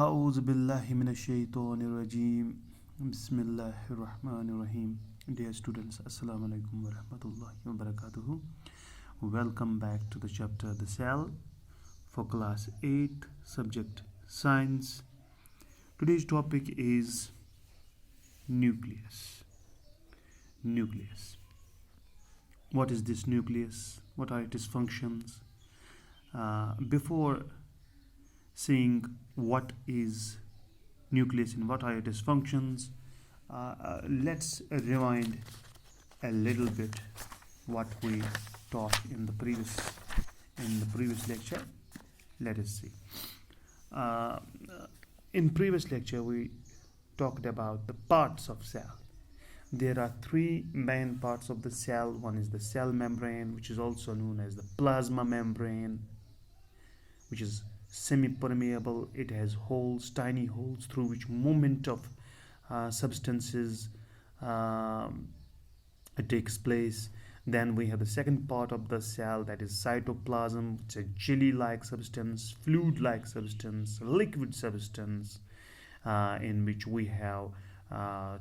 A'udhu billahi minash shaitanir rajim. Bismillahir rahmanir rahim. Dear students, assalamu alaikum wa rahmatullahi wa barakatuhu. Welcome back to the chapter The Cell for class 8, subject Science. Today's topic is nucleus. Nucleus. What is this nucleus? What are its functions? Before seeing what is nucleus and what are its functions, let's rewind a little bit what we taught in the previous lecture. Let us see. In previous lecture we talked about the parts of cell. There are three main parts of the cell. One is the cell membrane, which is also known as the plasma membrane, which is semi-permeable. It has holes, tiny holes, through which movement of substances takes place. Then we have the second part of the cell, that is cytoplasm, which is a jelly-like substance, fluid-like substance, liquid substance, in which we have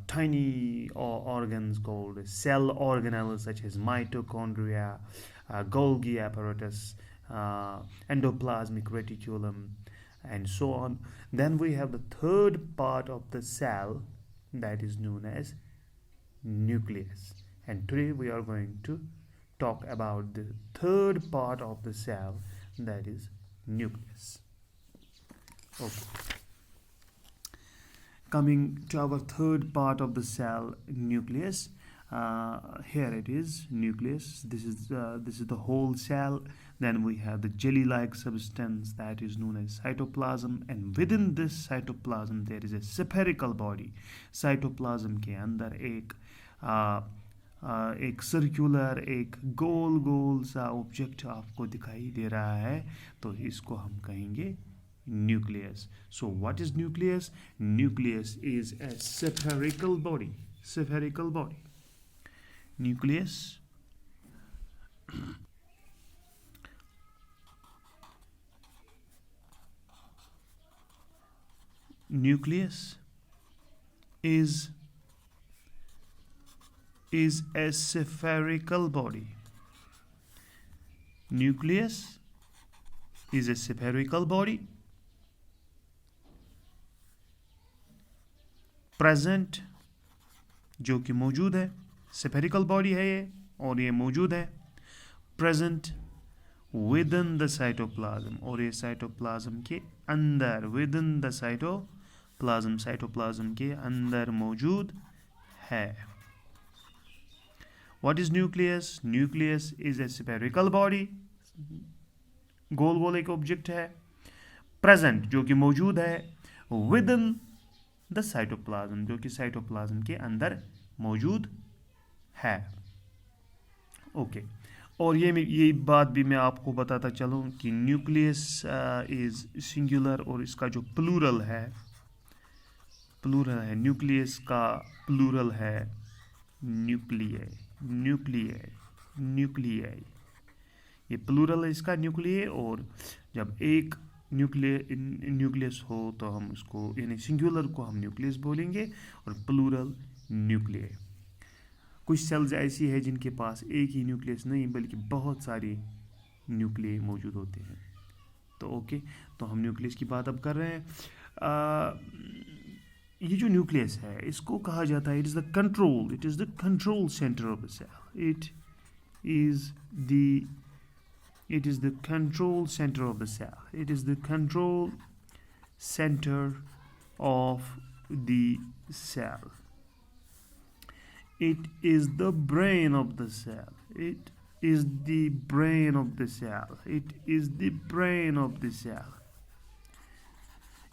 tiny organs called cell organelles, such as mitochondria, Golgi apparatus, endoplasmic reticulum, and so on. Then we have the third part of the cell, that is known as nucleus. And today we are going to talk about the third part of the cell, that is nucleus. Okay. Coming to our third part of the cell, nucleus. Here it is, nucleus. This is the whole cell. Then we have the jelly-like substance, that is known as cytoplasm, and within this cytoplasm there is a spherical body. cytoplasm के अंदर एक circular, एक गोल सा object आपको दिखाई दे रहा है, तो इसको हम कहेंगे nucleus. So what is nucleus? Nucleus is a spherical body. Spherical body. Nucleus nucleus is a spherical body. Nucleus is a spherical body present, जो कि मौजूद है. spherical body है ये, और ये मौजूद है present within the cytoplasm, और ये cytoplasm के अंदर, within the cytoplasm के अंदर मौजूद है. What is nucleus? Nucleus is a spherical body, गोल एक ऑब्जेक्ट है, present जो कि मौजूद है, within the cytoplasm जो कि cytoplasm के अंदर मौजूद है. ओके. और ये बात भी मैं आपको बताता चलूँ कि न्यूक्लियस इज सिंगुलर, और इसका जो प्लूरल है न्यूक्लियस का प्लूरल है न्यूक्लियाई. ये प्लूरल है इसका, न्यूक्लियाई. और जब एक न्यूक्लियस हो तो हम उसको, यानी सिंगुलर को हम न्यूक्लियस बोलेंगे और प्लूरल न्यूक्लियाई. कुछ सेल्स ऐसी है जिनके पास एक ही न्यूक्लियस नहीं बल्कि बहुत सारी न्यूक्लियाई मौजूद होते हैं. तो ओके, तो हम न्यूक्लियस की बात अब कर रहे हैं. ये जो न्यूक्लियस है इसको कहा जाता है, it is the control centre of the cell. It is the control center of the cell. It is the control center of the cell. It is the brain of the cell. It is the brain of the cell. It is the brain of the cell.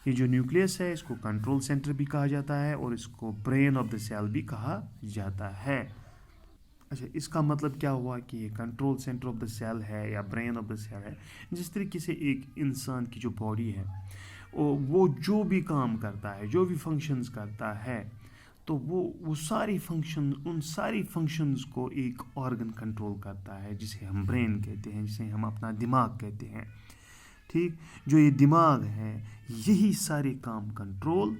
ये जो nucleus है इसको control centre भी कहा जाता है और इसको ब्रेन ऑफ द सेल भी कहा जाता है. अच्छा, इसका मतलब क्या हुआ कि ये control centre of the cell है या ब्रेन ऑफ द सेल है. जिस तरीके से एक इंसान की जो बॉडी है वो जो भी काम करता है, जो भी फंक्शंस करता है, तो वो सारी फंक्शंस को एक ऑर्गन कंट्रोल करता है, जिसे हम ब्रेन कहते हैं, जिसे हम अपना दिमाग कहते हैं. ठीक, जो ये दिमाग है यही सारे काम कंट्रोल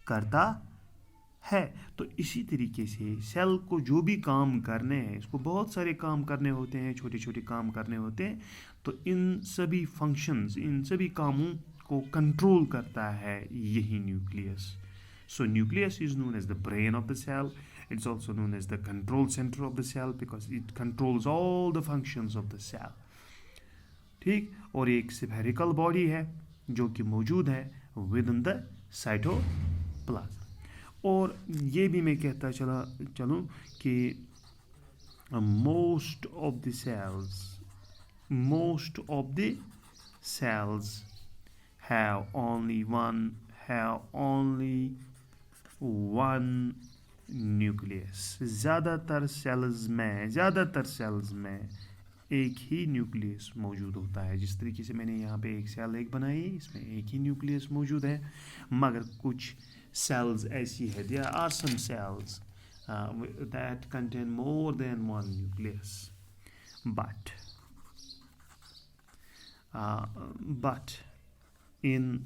करता है। तो इसी तरीके से सेल को जो भी काम करने हैं, इसको बहुत सारे काम करने होते हैं, छोटे छोटे काम करने होते हैं, तो इन सभी फंक्शंस, इन सभी कामों को कंट्रोल करता है यही nucleus. So nucleus is known as the brain of the cell. It's also known as the control center of the cell because it controls all the functions of the cell. ठीक, और एक spherical body है जो कि मौजूद है within the cytoplasm. और ये भी मैं कहता चलूँ कि most of the cells have only one nucleus. ज़्यादातर सेल्स में एक ही न्यूक्लियस मौजूद होता है। जिस तरीके से मैंने यहाँ पे एक सेल एक बनाई, इसमें एक ही न्यूक्लियस मौजूद है, मगर कुछ cells ऐसी है, there are some cells that contain more than one nucleus, but in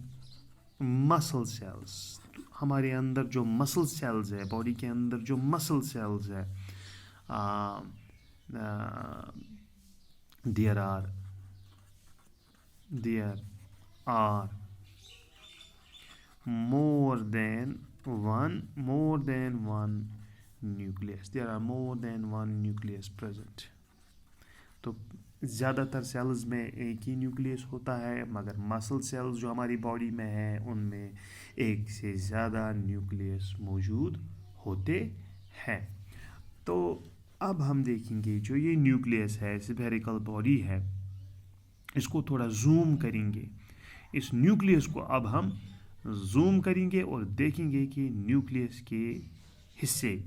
muscle cells, हमारे अंदर जो मसल सेल्स है, बॉडी के अंदर जो मसल सेल्स है, there are more than one nucleus. There are more than one nucleus present. तो ज़्यादातर सेल्स में एक ही न्यूक्लियस होता है, मगर मसल सेल्स जो हमारी बॉडी में है उनमें एक से ज़्यादा न्यूक्लियस मौजूद होते हैं। तो अब हम देखेंगे जो ये न्यूक्लियस है, स्फेरिकल बॉडी है, इसको थोड़ा जूम करेंगे। इस न्यूक्लियस को अब हम जूम करेंगे और देखेंगे कि न्यूक्लियस के हिस्से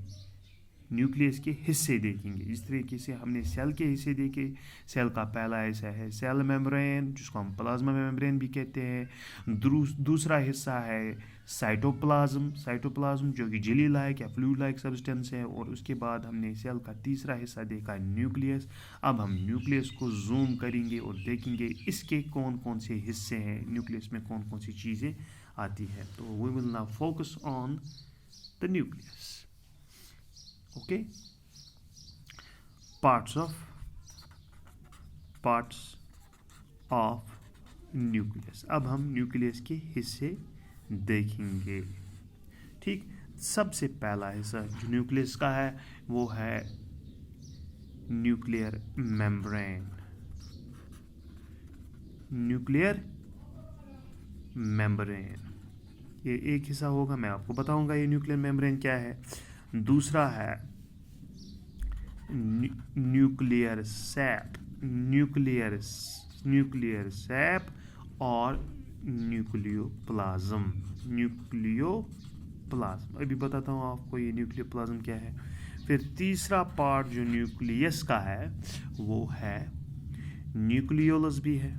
देखेंगे। जिस तरीके से हमने सेल के हिस्से देखे, सेल का पहला हिस्सा है सेल मेम्ब्रेन, जिसको हम प्लाज्मा मेम्ब्रेन भी कहते हैं। दूसरा हिस्सा है साइटोप्लाज्म जो कि जेली लाइक या फ्लूइड लाइक सब्सटेंस है। और उसके बाद हमने सेल का तीसरा हिस्सा देखा न्यूक्लियस। अब हम न्यूक्लियस को जूम करेंगे और देखेंगे इसके कौन कौन से हिस्से हैं, न्यूक्लियस में कौन कौन सी चीज़ें आती हैं। तो we will now focus on the nucleus. Okay, parts of nucleus. अब हम न्यूक्लियस के हिस्से देखेंगे। ठीक, सबसे पहला हिस्सा जो न्यूक्लियस का है वो है न्यूक्लियर मेम्ब्रेन। ये एक हिस्सा होगा, मैं आपको बताऊंगा ये न्यूक्लियर मेम्ब्रेन क्या है। दूसरा है न्यूक्लियर सैप और न्यूक्लियोप्लाज्म। अभी बताता हूँ आपको ये न्यूक्लियोप्लाज्म क्या है। फिर तीसरा पार्ट जो न्यूक्लियस का है वो है न्यूक्लियोलस भी है,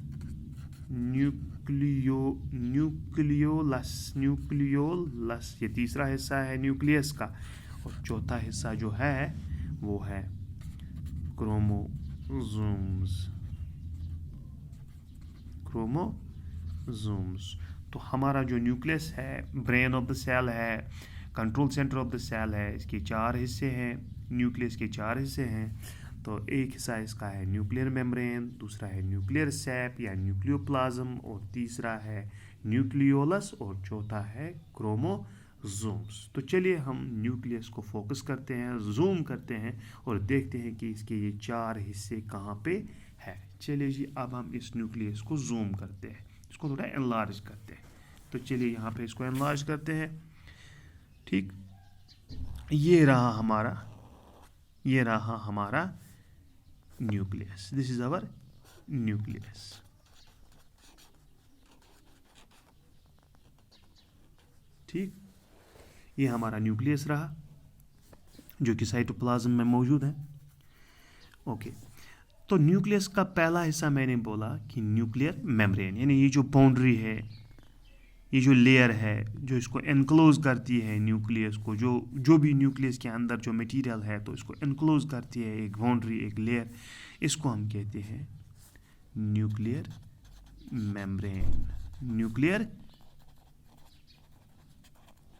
न्यूक्लियोलस ये तीसरा हिस्सा है न्यूक्लियस का। और चौथा हिस्सा जो है वो है क्रोमोसोम्स। तो हमारा जो न्यूक्लियस है, ब्रेन ऑफ द सेल है, control centre of the cell है, इसके 4 हिस्से हैं। न्यूक्लियस के 4 हिस्से हैं। तो एक हिस्सा इसका है न्यूक्लियर मेम्ब्रेन, दूसरा है न्यूक्लियर सैप या न्यूक्लियोप्लाज्म, और तीसरा है न्यूक्लियोलस, और चौथा है क्रोमोसोम्स। तो चलिए हम न्यूक्लियस को फोकस करते हैं, जूम करते हैं और देखते हैं कि इसके ये 4 हिस्से कहाँ पे है। चलिए जी, अब हम इस न्यूक्लियस को जूम करते हैं, इसको थोड़ा एनलार्ज करते हैं। तो चलिए यहाँ पे इसको एनलार्ज करते हैं। ठीक, ये रहा हमारा nucleus. This is our nucleus. ठीक, ये हमारा न्यूक्लियस रहा जो कि साइटोप्लाज्म में मौजूद है। ओके, तो न्यूक्लियस का पहला हिस्सा मैंने बोला कि न्यूक्लियर मेम्ब्रेन, यानी ये जो बाउंड्री है, ये जो लेयर है जो इसको एनक्लोज करती है न्यूक्लियस को, जो भी न्यूक्लियस के अंदर जो मटेरियल है तो इसको एनक्लोज करती है, एक बाउंड्री, एक लेयर, इसको हम कहते हैं न्यूक्लियर मेम्ब्रेन, न्यूक्लियर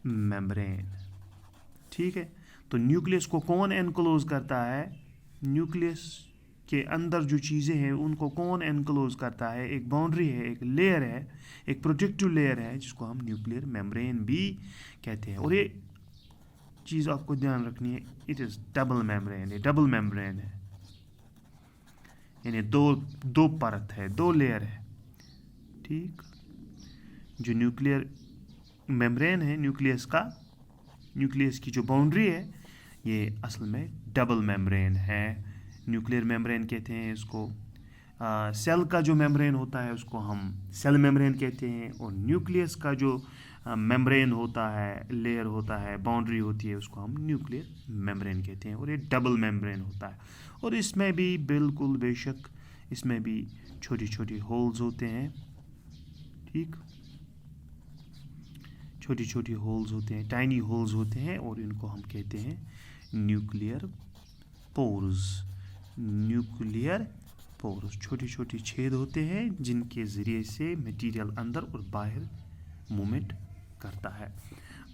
मेम्ब्रेन। ठीक है, तो न्यूक्लियस को कौन एनक्लोज करता है? न्यूक्लियस के अंदर जो चीज़ें हैं उनको कौन एनक्लोज करता है? एक बाउंड्री है, एक लेयर है, एक प्रोटेक्टिव लेयर है जिसको हम न्यूक्लियर मेम्ब्रेन भी कहते हैं। और ये चीज़ आपको ध्यान रखनी है, इट इज़ डबल मेम्ब्रेन, ये डबल मेम्ब्रेन है, यानी दो दो परत है, दो लेयर है। ठीक, जो न्यूक्लियर मेम्ब्रेन है न्यूक्लियस की जो बाउंड्री है ये असल में डबल मेम्ब्रेन है। न्यूक्लियर मेम्ब्रेन कहते हैं इसको। सेल का जो मेम्ब्रेन होता है उसको हम सेल मेम्ब्रेन कहते हैं, और न्यूक्लियस का जो मेम्ब्रेन होता है, लेयर होता है, बाउंड्री होती है, उसको हम न्यूक्लियर मेम्ब्रेन कहते हैं। और ये डबल मेम्ब्रेन होता है, और इसमें भी बिल्कुल बेशक इसमें भी छोटी छोटी होल्स होते हैं। ठीक, छोटी छोटी होल्स होते हैं, टाइनी होल्स होते हैं, और इनको हम कहते हैं न्यूक्लियर पोर्स। न्यूक्लियर पोर्स छोटी छोटी छेद होते हैं जिनके ज़रिए से मटेरियल अंदर और बाहर मूवमेंट करता है।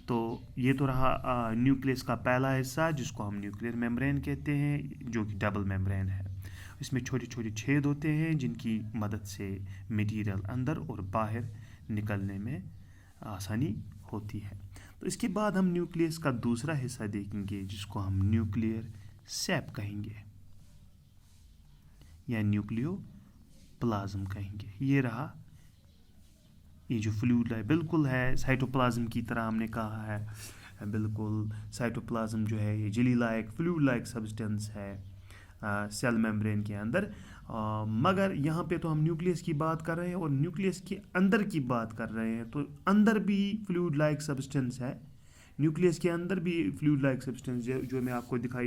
तो ये तो रहा न्यूक्लियस का पहला हिस्सा जिसको हम न्यूक्लियर मेम्ब्रेन कहते हैं, जो कि डबल मेम्ब्रेन है। इसमें छोटे छोटे छेद होते हैं जिनकी मदद से मटेरियल अंदर और बाहर निकलने में आसानी होती है। तो इसके बाद हम न्यूक्लियस का दूसरा हिस्सा देखेंगे जिसको हम न्यूक्लियर सैप कहेंगे या न्यूक्लियोप्लाज्म कहेंगे। ये रहा, ये जो फ्लूइड है बिल्कुल है साइटोप्लाज्म की तरह, हमने कहा है बिल्कुल साइटोप्लाज्म जो है ये jelly like fluid like substance है सेल मेम्ब्रेन के अंदर। मगर यहाँ पे तो हम न्यूक्लियस की बात कर रहे हैं और न्यूक्लियस के अंदर की बात कर रहे हैं, तो अंदर भी फ्लूइड लाइक सब्सटेंस है। न्यूक्लियस के अंदर भी फ्लूइड लाइक सब्सटेंस जो मैं आपको दिखा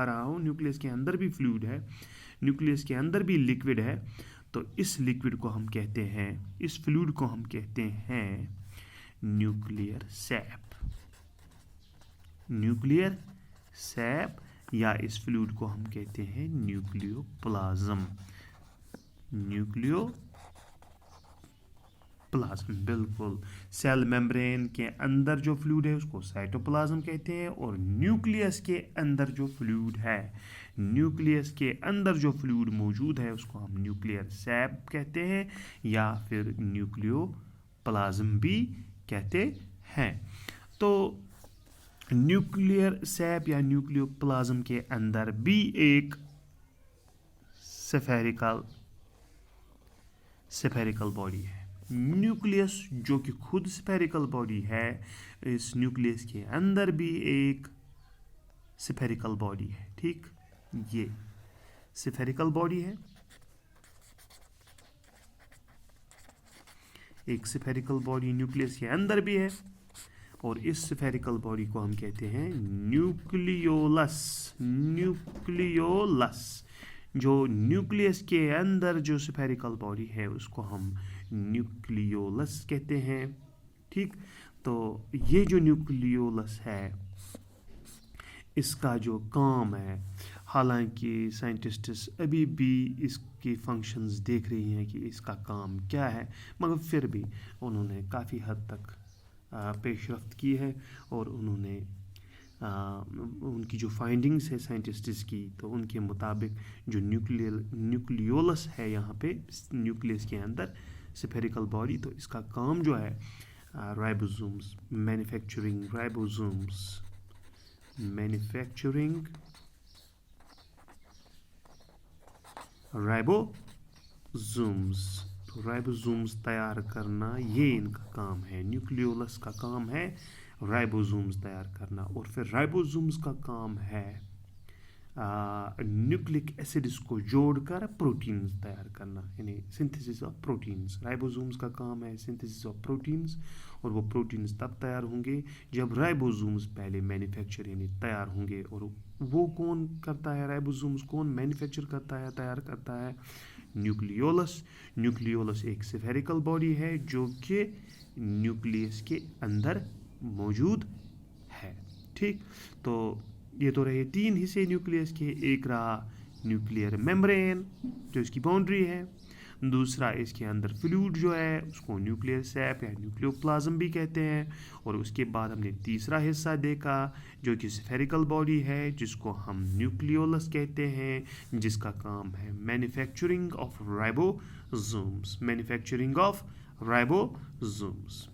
रहा हूँ, न्यूक्लियस के अंदर भी फ्लूइड है, न्यूक्लियस के अंदर भी लिक्विड है। तो इस लिक्विड को हम कहते हैं, इस फ्लूइड को हम कहते हैं न्यूक्लियर सैप। न्यूक्लियर सैप या इस फ्लूइड को हम कहते हैं न्यूक्लियोप्लाज्म। न्यूक्लियोप्लाज्म बिल्कुल, सेल मेम्ब्रेन के अंदर जो फ्लूइड है उसको साइटोप्लाज्म कहते हैं, और न्यूक्लियस के अंदर जो फ्लूइड है, न्यूक्लियस के अंदर जो फ्लूइड मौजूद है उसको हम न्यूक्लियर सैप कहते हैं या फिर न्यूक्लियोप्लाज्म भी कहते हैं। तो न्यूक्लियर सैप या न्यूक्लियोप्लाज्म के अंदर भी एक स्फेरिकल बॉडी है। न्यूक्लियस जो कि खुद स्फेरिकल बॉडी है, इस न्यूक्लियस के अंदर भी एक स्फेरिकल बॉडी है। ठीक, ये स्फेरिकल बॉडी है, एक स्फेरिकल बॉडी न्यूक्लियस के अंदर भी है, और इस स्फेरिकल बॉडी को हम कहते हैं न्यूक्लियोलस। न्यूक्लियोलस, जो न्यूक्लियस के अंदर जो स्फेरिकल बॉडी है उसको हम न्यूक्लियोलस कहते हैं। ठीक, तो ये जो न्यूक्लियोलस है इसका जो काम है, हालांकि साइंटिस्ट्स अभी भी इसकी फंक्शंस देख रही हैं कि इसका काम क्या है, मगर फिर भी उन्होंने काफ़ी हद तक पेशरफ्त की है, और उन्होंने उनकी जो फाइंडिंग्स है साइंटिस्ट्स की, तो उनके मुताबिक जो न्यूक्लियोलस है यहाँ पे न्यूक्लियस के अंदर स्फेरिकल बॉडी, तो इसका काम जो है राइबोसोम्स मैन्युफैक्चरिंग, राइबोसोम्स, तो राइबोसोम्स तैयार करना ये इनका काम है। न्यूक्लियोलस का काम है राइबोसोम्स तैयार करना, और फिर राइबोसोम्स का काम है न्यूक्लिक एसिड्स को जोड़कर प्रोटीन्स तैयार करना, यानी सिंथेसिस ऑफ प्रोटीन्स। राइबोसोम्स का काम है सिंथेसिस ऑफ प्रोटीन्स, और वो प्रोटीन्स तब तैयार होंगे जब राइबोसोम्स पहले मैन्युफैक्चर यानी तैयार होंगे। और वो कौन करता है, राइबोसोम्स कौन मैन्युफैक्चर करता है, तैयार करता है? न्यूक्लियोलस। न्यूक्लियोलस एक स्फेरिकल बॉडी है जो कि न्यूक्लियस के अंदर मौजूद है। ठीक, तो ये तो रहे तीन हिस्से न्यूक्लियस के। एक रहा न्यूक्लियर मेम्ब्रेन जो इसकी बाउंड्री है, दूसरा, इसके अंदर फ्लूइड जो है उसको न्यूक्लियर सैप या न्यूक्लियोप्लाज्म भी कहते हैं। और उसके बाद हमने तीसरा हिस्सा देखा जो कि स्फेरिकल बॉडी है, जिसको हम न्यूक्लियोलस कहते हैं, जिसका काम है manufacturing of ribosomes, manufacturing of ribosomes.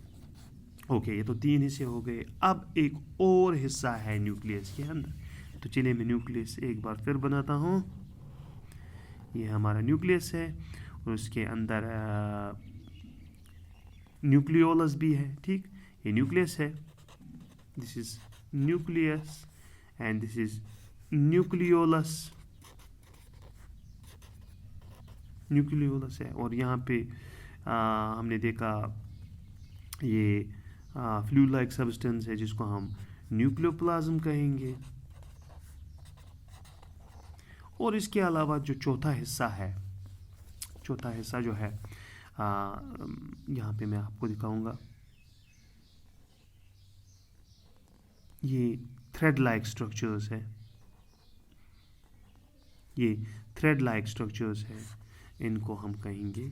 Okay, ये तो 3 हिस्से हो गए। अब एक और हिस्सा है न्यूक्लियस के अंदर। तो चलिए मैं न्यूक्लियस एक बार फिर बनाता हूँ। ये हमारा न्यूक्लियस है और उसके अंदर न्यूक्लियोलस भी है। ठीक, ये न्यूक्लियस है, this is nucleus and this is nucleolus. Nucleolus है और यहाँ पे हमने देखा ये फ्लूइड लाइक सब्सटेंस है जिसको हम न्यूक्लियोप्लाज्म कहेंगे। और इसके अलावा जो चौथा हिस्सा है, चौथा हिस्सा जो है यहाँ पे मैं आपको दिखाऊंगा, ये थ्रेड लाइक स्ट्रक्चर्स है। ये थ्रेड लाइक स्ट्रक्चर्स है, इनको हम कहेंगे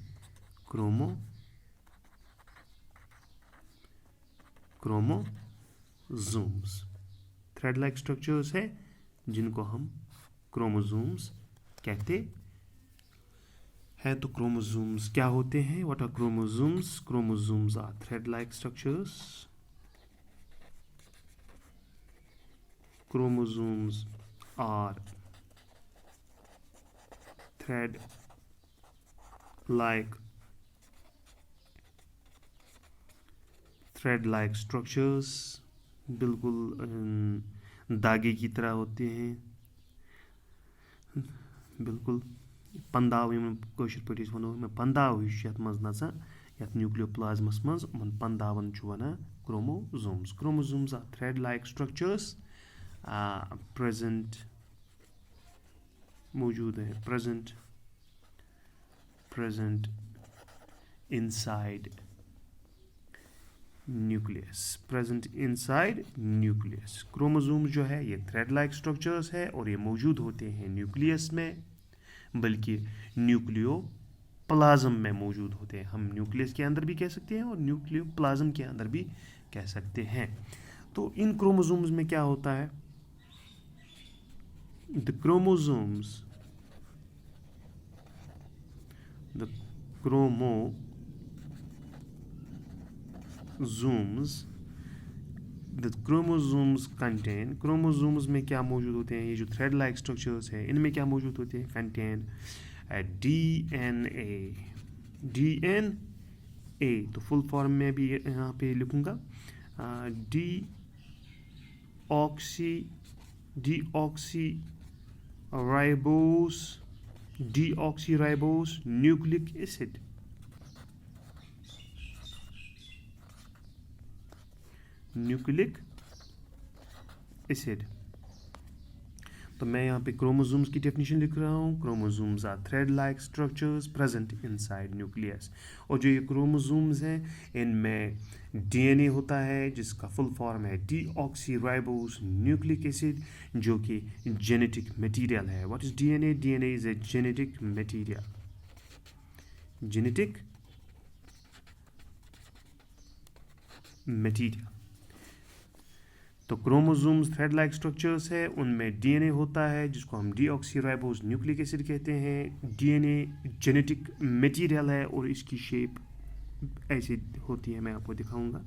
क्रोमोसोम्स। थ्रेड लाइक स्ट्रक्चर्स है जिनको हम क्रोमोसोम्स कहते हैं। तो क्रोमोसोम्स क्या होते हैं? What are chromosomes? Chromosomes are thread like structures. Chromosomes are thread-like structures, बिल्कुल धागे की तरह होते हैं, बिल्कुल पंदाव यमन कशर पटिस वनो मैं पंदाव हिश यत मज नसा यत न्यूक्लियोप्लाज्मस मज मन पंदावन छु वना chromosomes. Chromosomes are thread like structures present मौजूद है, present inside nucleus, present inside nucleus. Chromosome जो है ये थ्रेड लाइक स्ट्रक्चर्स है और ये मौजूद होते हैं न्यूक्लियस में, बल्कि न्यूक्लियोप्लाज्म में मौजूद होते हैं। हम न्यूक्लियस के अंदर भी कह सकते हैं और न्यूक्लियोप्लाज्म के अंदर भी कह सकते हैं। तो इन क्रोमोसोम्स में क्या होता है? The chromosomes contain, क्रोमोसोम्स में क्या मौजूद होते हैं? ये जो थ्रेड लाइक स्ट्रक्चर्स है इनमें क्या मौजूद होते हैं? Contain DNA. तो फुल फॉर्म में भी यहाँ पे लिखूँगा deoxyribose nucleic acid। तो मैं यहाँ पे क्रोमोसोम्स की डेफिनेशन लिख रहा हूँ। Chromosomes are thread like structures present inside nucleus. और जो ये क्रोमोसोम्स हैं इनमें डीएनए होता है जिसका फुल फॉर्म है डीऑक्सीराइबोस न्यूक्लिक एसिड, जो कि जेनेटिक मटेरियल है। What is DNA? DNA is a genetic material, genetic material. तो क्रोमोसोम्स थ्रेड लाइक स्ट्रक्चर्स है, उनमें डीएनए होता है जिसको हम डीऑक्सीराइबोस न्यूक्लिक एसिड कहते हैं। डीएनए जेनेटिक मटेरियल है और इसकी शेप ऐसी होती है, मैं आपको दिखाऊंगा।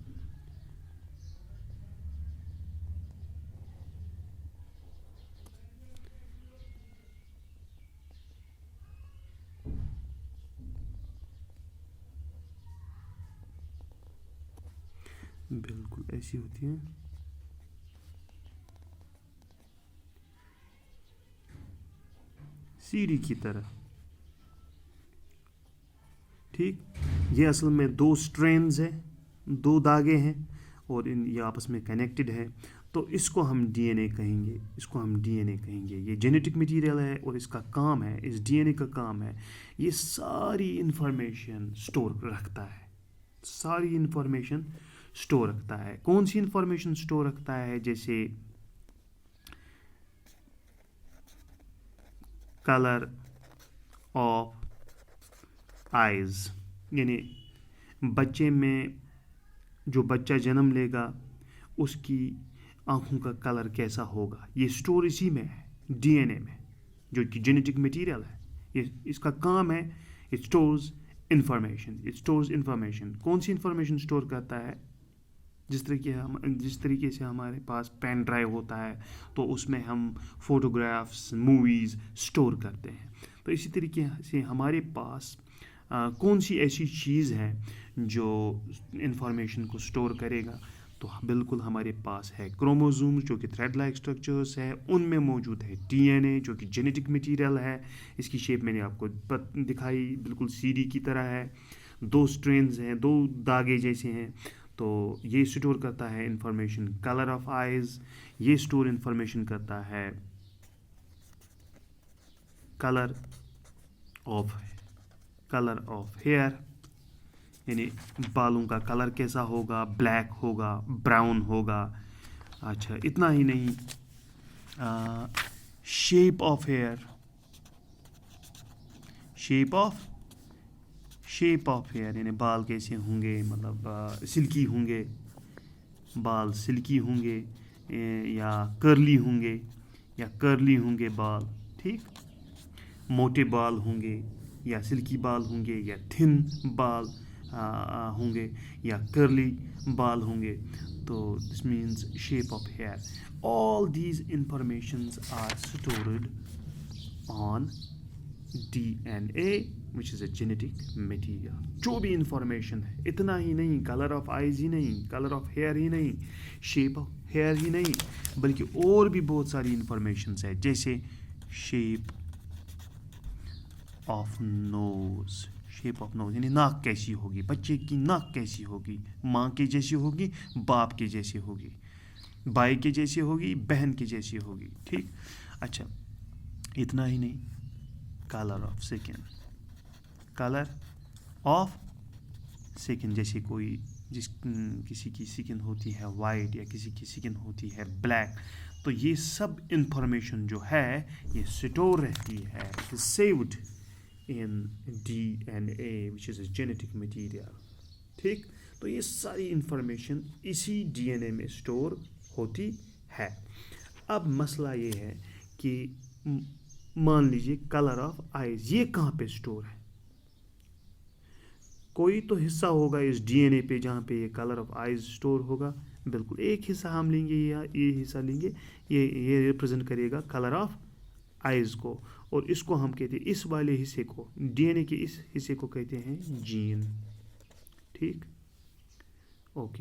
बिल्कुल ऐसी होती है। सीढ़ी की तरह। ठीक, ये असल में 2 स्ट्रैंड्स हैं, 2 धागे हैं और ये आपस में कनेक्टेड है। तो इसको हम डीएनए कहेंगे, इसको हम डीएनए कहेंगे। ये जेनेटिक मटेरियल है और इसका काम है, इस डीएनए का काम है ये सारी इंफॉर्मेशन स्टोर रखता है, सारी इंफॉर्मेशन स्टोर रखता है। कौन सी इंफॉर्मेशन स्टोर रखता है? जैसे कलर ऑफ आइज़, यानी बच्चे में जो बच्चा जन्म लेगा उसकी आँखों का कलर कैसा होगा, ये स्टोर इसी में है, डीएनए में, जो कि जेनेटिक मटेरियल है। ये इसका काम है, इट स्टोर्स इंफॉर्मेशन। कौन सी इंफॉर्मेशन स्टोर करता है? जिस तरीके से हमारे पास पेन ड्राइव होता है तो उसमें हम फोटोग्राफ्स, मूवीज़ स्टोर करते हैं, तो इसी तरीके से हमारे पास कौन सी ऐसी चीज़ है जो इंफॉर्मेशन को स्टोर करेगा? तो बिल्कुल हमारे पास है क्रोमोसोम्स, जो कि थ्रेड लाइक स्ट्रक्चर्स है, उनमें मौजूद है डीएनए, जो कि जेनेटिक मटेरियल है। इसकी शेप मैंने आपको दिखाई, बिल्कुल सीडी की तरह है, 2 स्ट्रेंड्स हैं, 2 धागे जैसे हैं। तो ये स्टोर करता है इंफॉर्मेशन। कलर ऑफ आइज़, ये स्टोर इंफॉर्मेशन करता है कलर ऑफ हेयर, यानी बालों का कलर कैसा होगा, ब्लैक होगा, ब्राउन होगा। अच्छा, इतना ही नहीं, shape of hair, shape of hair यानी बाल कैसे होंगे, मतलब सिल्की होंगे, बाल सिल्की होंगे या कर्ली होंगे बाल, ठीक। मोटे बाल होंगे या सिल्की बाल होंगे या थिन बाल होंगे या कर्ली बाल होंगे। तो this means shape of hair. All these informations are stored on DNA, which is a genetic material। जो भी इंफॉर्मेशन है, इतना ही नहीं, कलर ऑफ आइज ही नहीं, कलर ऑफ हेयर ही नहीं, शेप ऑफ हेयर ही नहीं, बल्कि और भी बहुत सारी इंफॉर्मेशन है, जैसे शेप ऑफ नोज यानी नाक कैसी होगी, बच्चे की नाक कैसी होगी, माँ के जैसी होगी, बाप के जैसी होगी, भाई के जैसी होगी, बहन के जैसी होगी, ठीक। अच्छा, इतना ही नहीं, कलर ऑफ स्किन, जैसे किसी की स्किन होती है वाइट या किसी की स्किन होती है ब्लैक, तो ये सब इंफॉर्मेशन जो है ये स्टोर रहती है, saved in DNA, which is a genetic material, ठीक। तो ये सारी इंफॉर्मेशन इसी DNA में स्टोर होती है। अब मसला ये है कि मान लीजिए कलर ऑफ आइज, ये कहाँ पे स्टोर है? कोई तो हिस्सा होगा इस DNA पे जहाँ पे ये कलर ऑफ आइज स्टोर होगा। बिल्कुल एक हिस्सा हम लेंगे, या ये हिस्सा लेंगे, ये रिप्रेजेंट करेगा कलर ऑफ आइज को, और इसको हम कहते हैं, इस वाले हिस्से को, DNA के इस हिस्से को कहते हैं जीन, ठीक। ओके,